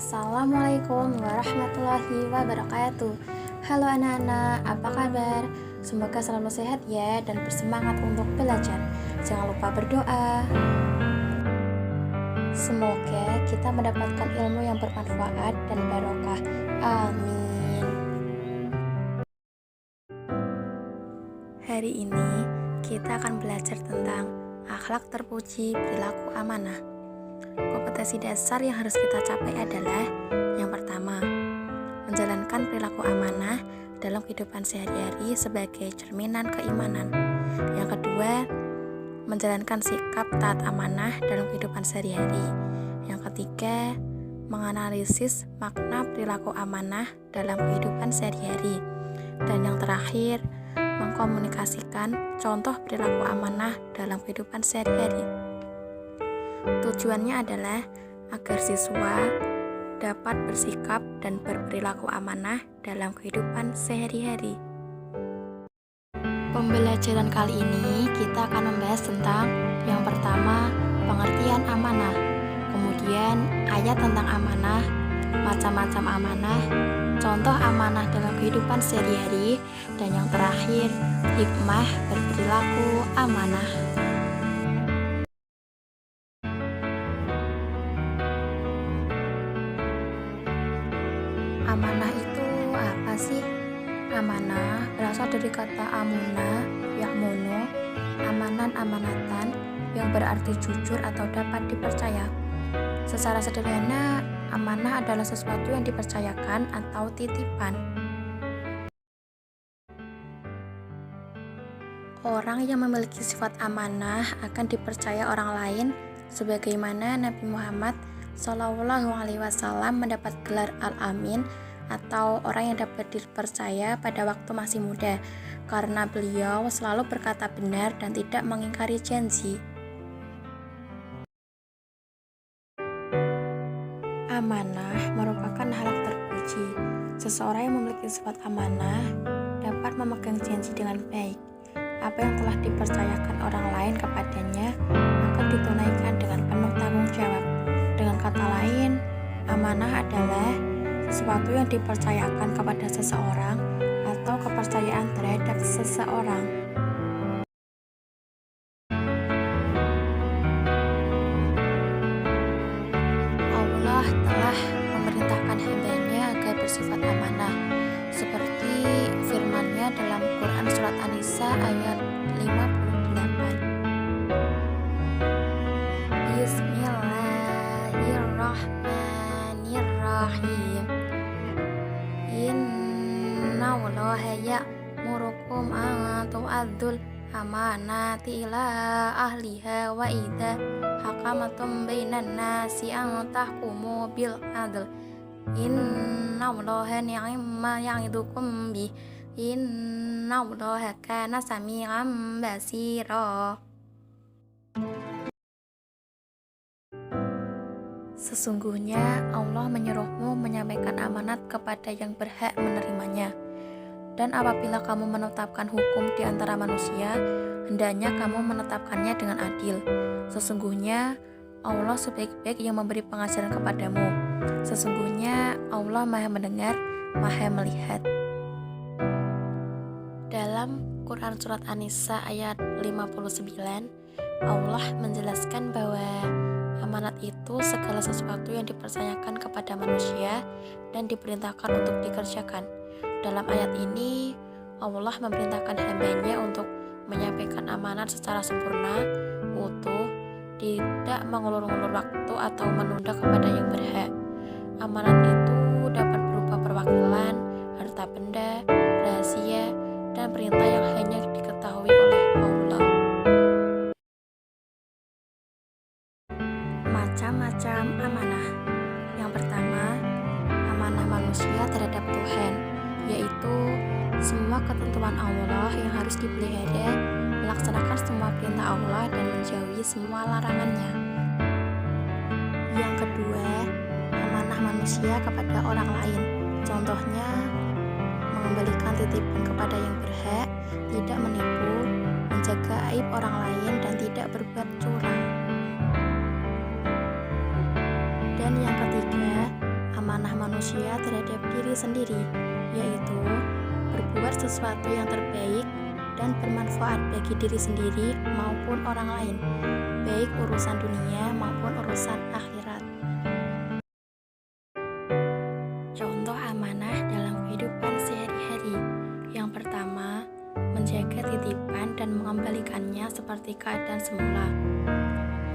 Assalamualaikum warahmatullahi wabarakatuh. Halo anak-anak, apa kabar? Semoga selalu sehat ya dan bersemangat untuk belajar. Jangan lupa berdoa. Semoga kita mendapatkan ilmu yang bermanfaat dan barokah. Amin. Hari ini kita akan belajar tentang akhlak terpuji, perilaku amanah. Kompetensi dasar yang harus kita capai adalah yang pertama, menjalankan perilaku amanah dalam kehidupan sehari-hari sebagai cerminan keimanan. Yang kedua, menjalankan sikap taat amanah dalam kehidupan sehari-hari. Yang ketiga, menganalisis makna perilaku amanah dalam kehidupan sehari-hari. Dan yang terakhir, mengkomunikasikan contoh perilaku amanah dalam kehidupan sehari-hari. Tujuannya adalah agar siswa dapat bersikap dan berperilaku amanah dalam kehidupan sehari-hari. Pembelajaran kali ini kita akan membahas tentang yang pertama, pengertian amanah, kemudian ayat tentang amanah, macam-macam amanah, contoh amanah dalam kehidupan sehari-hari, dan yang terakhir, hikmah berperilaku amanah. Amanah itu apa sih? Amanah berasal dari kata amuna, yakmunu, amanan, amanatan, yang berarti jujur atau dapat dipercaya. Secara sederhana, amanah adalah sesuatu yang dipercayakan atau titipan. Orang yang memiliki sifat amanah akan dipercaya orang lain, sebagaimana Nabi Muhammad SAW mendapat gelar Al-Amin atau orang yang dapat dipercaya pada waktu masih muda, karena beliau selalu berkata benar dan tidak mengingkari janji. Amanah merupakan hal terpuji. Seseorang yang memiliki sifat amanah dapat memegang janji dengan baik. Apa yang telah dipercayakan orang lain kepadanya akan ditunaikan dengan penuh tanggung jawab. Dengan kata lain, amanah adalah sesuatu yang dipercayakan kepada seseorang atau kepercayaan terhadap seseorang. Allah telah memerintahkan hamba-Nya agar bersifat amanah, seperti firman-Nya dalam Quran Surat An-Nisa ayat 58. Bismillahirrahmanirrahim. Innallaha ya'murukum an tu'addul amanati ila ahliha wa idza hakamatum bainan nasi an tahkumu bil adl. Innallaha ni'ma ya'idukum bih. Innallaha kana sami'an basira. Sesungguhnya Allah menyuruhmu menyampaikan amanat kepada yang berhak menerimanya. Dan apabila kamu menetapkan hukum di antara manusia, hendaknya kamu menetapkannya dengan adil. Sesungguhnya Allah sebaik-baik yang memberi pengajaran kepadamu. Sesungguhnya Allah Maha mendengar, Maha melihat. Dalam Quran Surat An-Nisa ayat 59, Allah menjelaskan bahwa amanat itu segala sesuatu yang dipercayakan kepada manusia dan diperintahkan untuk dikerjakan. Dalam ayat ini, Allah memerintahkan hamba-Nya untuk menyampaikan amanat secara sempurna, utuh, tidak mengulur-ulur waktu atau menunda kepada yang berhak. Amanat itu dapat berupa perwakilan, harta benda, rahasia, dan perintah yang hanya diketahui oleh Allah. Macam-macam amanah. Yang pertama, amanah manusia terhadap Tuhan, yaitu semua ketentuan Allah yang harus dipelihara, melaksanakan semua perintah Allah dan menjauhi semua larangannya. Yang kedua, amanah manusia kepada orang lain. Contohnya, mengembalikan titipan kepada yang berhak, tidak menipu, menjaga aib orang lain, dan tidak berbuat curang. Dan yang ketiga, amanah manusia terhadap diri sendiri, yaitu berbuat sesuatu yang terbaik dan bermanfaat bagi diri sendiri maupun orang lain, baik urusan dunia maupun urusan akhirat. Contoh amanah dalam kehidupan sehari-hari. Yang pertama, menjaga titipan dan mengembalikannya seperti keadaan semula.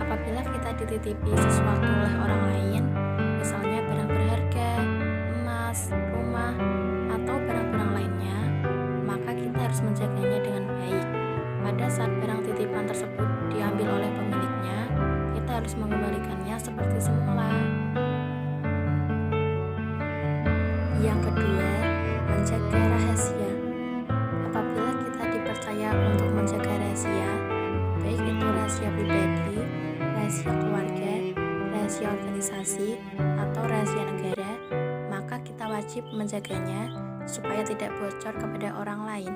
Apabila kita dititipi sesuatu oleh orang lain, misalnya barang berharga, emas, rumah, atau barang-barang lainnya, maka kita harus menjaganya dengan baik. Pada saat barang titipan tersebut diambil oleh pemiliknya, kita harus mengembalikannya seperti semula. Yang kedua, menjaga rahasia. Apabila kita dipercaya untuk menjaga rahasia, baik itu rahasia pribadi, rahasia keluarga, rahasia organisasi, atau rahasia negara, maka kita wajib menjaganya supaya tidak bocor kepada orang lain.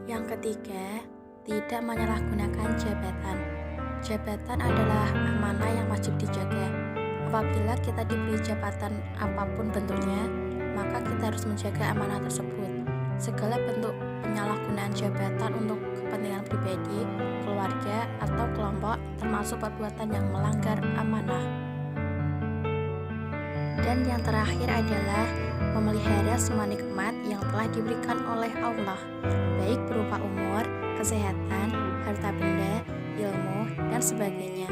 Yang ketiga, tidak menyalahgunakan jabatan. Jabatan adalah amanah yang wajib dijaga. Apabila kita diberi jabatan apapun bentuknya, maka kita harus menjaga amanah tersebut. Segala bentuk penyalahgunaan jabatan untuk kepentingan pribadi, keluarga, atau kelompok termasuk perbuatan yang melanggar amanah. Dan yang terakhir adalah memelihara semua nikmat yang telah diberikan oleh Allah, baik berupa umur, kesehatan, harta benda, ilmu, dan sebagainya.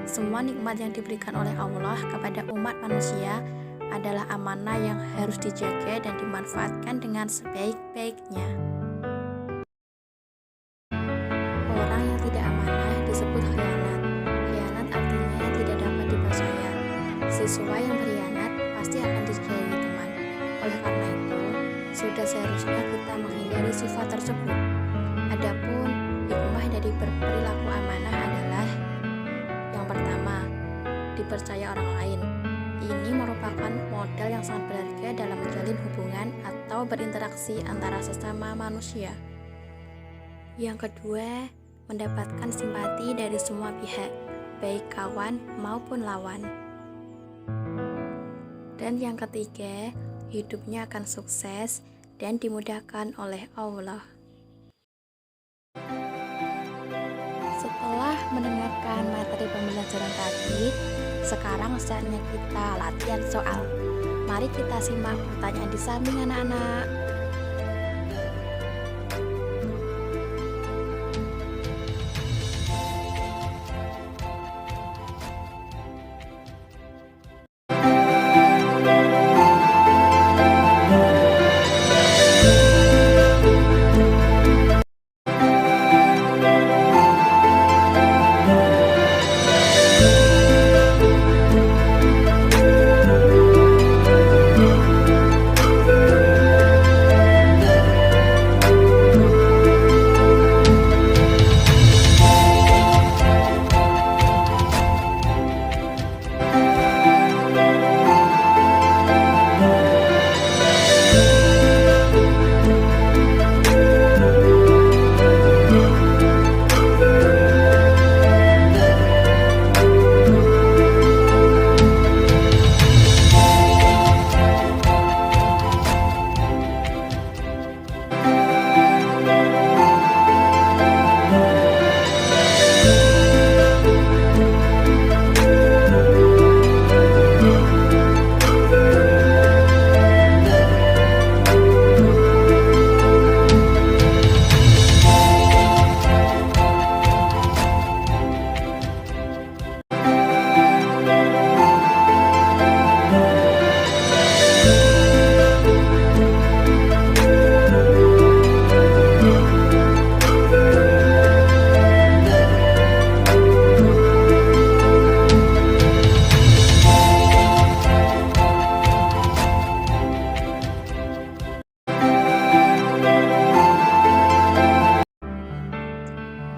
Semua nikmat yang diberikan oleh Allah kepada umat manusia adalah amanah yang harus dijaga dan dimanfaatkan dengan sebaik-baiknya. Orang yang tidak amanah disebut khianat. Khianat artinya tidak dapat dipercaya. Siswa yang berkhianat pasti akan dijauhi teman. Oleh karena itu, sudah seharusnya kita menghindari sifat tersebut. Adapun hikmah dari berperilaku amanah adalah yang pertama, dipercaya orang lain. Ini merupakan modal yang sangat berharga dalam menjalin hubungan atau berinteraksi antara sesama manusia. Yang kedua, mendapatkan simpati dari semua pihak, baik kawan maupun lawan. Dan yang ketiga, hidupnya akan sukses dan dimudahkan oleh Allah. Setelah mendengarkan materi pembelajaran tadi, sekarang saatnya kita latihan soal. Mari kita simak pertanyaan di samping anak-anak.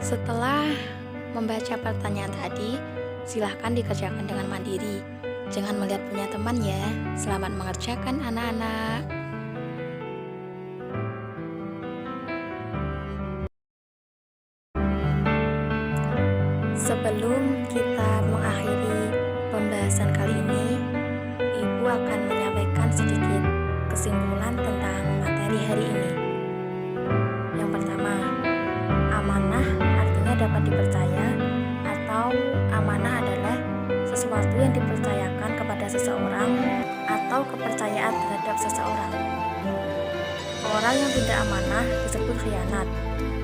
Setelah membaca pertanyaan tadi, silahkan dikerjakan dengan mandiri. Jangan melihat punya teman ya. Selamat mengerjakan anak-anak. Sebelum kita mengakhiri pembahasan kali ini, dipercaya, atau amanah adalah sesuatu yang dipercayakan kepada seseorang atau kepercayaan terhadap seseorang. Orang yang tidak amanah disebut khianat.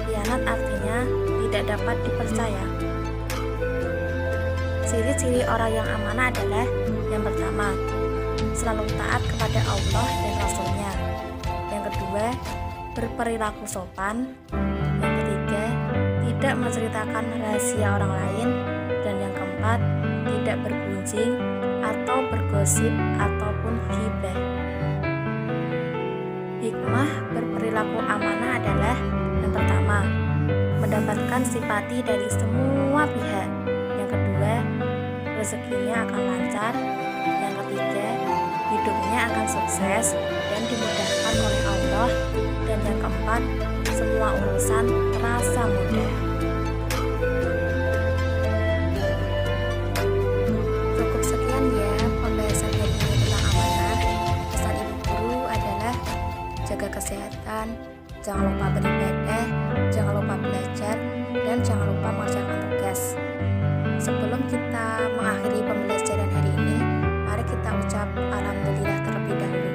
Khianat artinya tidak dapat dipercaya. Ciri-ciri orang yang amanah adalah yang pertama, selalu taat kepada Allah dan Rasul-Nya. Yang kedua, berperilaku sopan. Yang ketiga, tidak menceritakan rahasia orang lain. Dan yang keempat, tidak bergunjing atau bergosip ataupun ghibah. Hikmah berperilaku amanah adalah yang pertama, mendapatkan simpati dari semua pihak. Yang kedua, rezekinya akan lancar. Yang ketiga, hidupnya akan sukses dan dimudahkan oleh Allah. Dan yang keempat, semua urusan terasa mudah. Cukup sekian ya pembahasan hari ini tentang amanah. Pesan ibu guru adalah jaga kesehatan, jangan lupa beribadah, jangan lupa belajar, dan jangan lupa mengerjakan tugas. Sebelum kita mengakhiri pembelajaran hari ini, mari kita ucap alhamdulillah terlebih dahulu.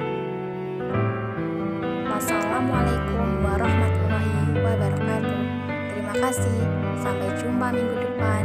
Wassalamualaikum warahmatullahi wabarakatuh. Terima kasih, sampai jumpa minggu depan.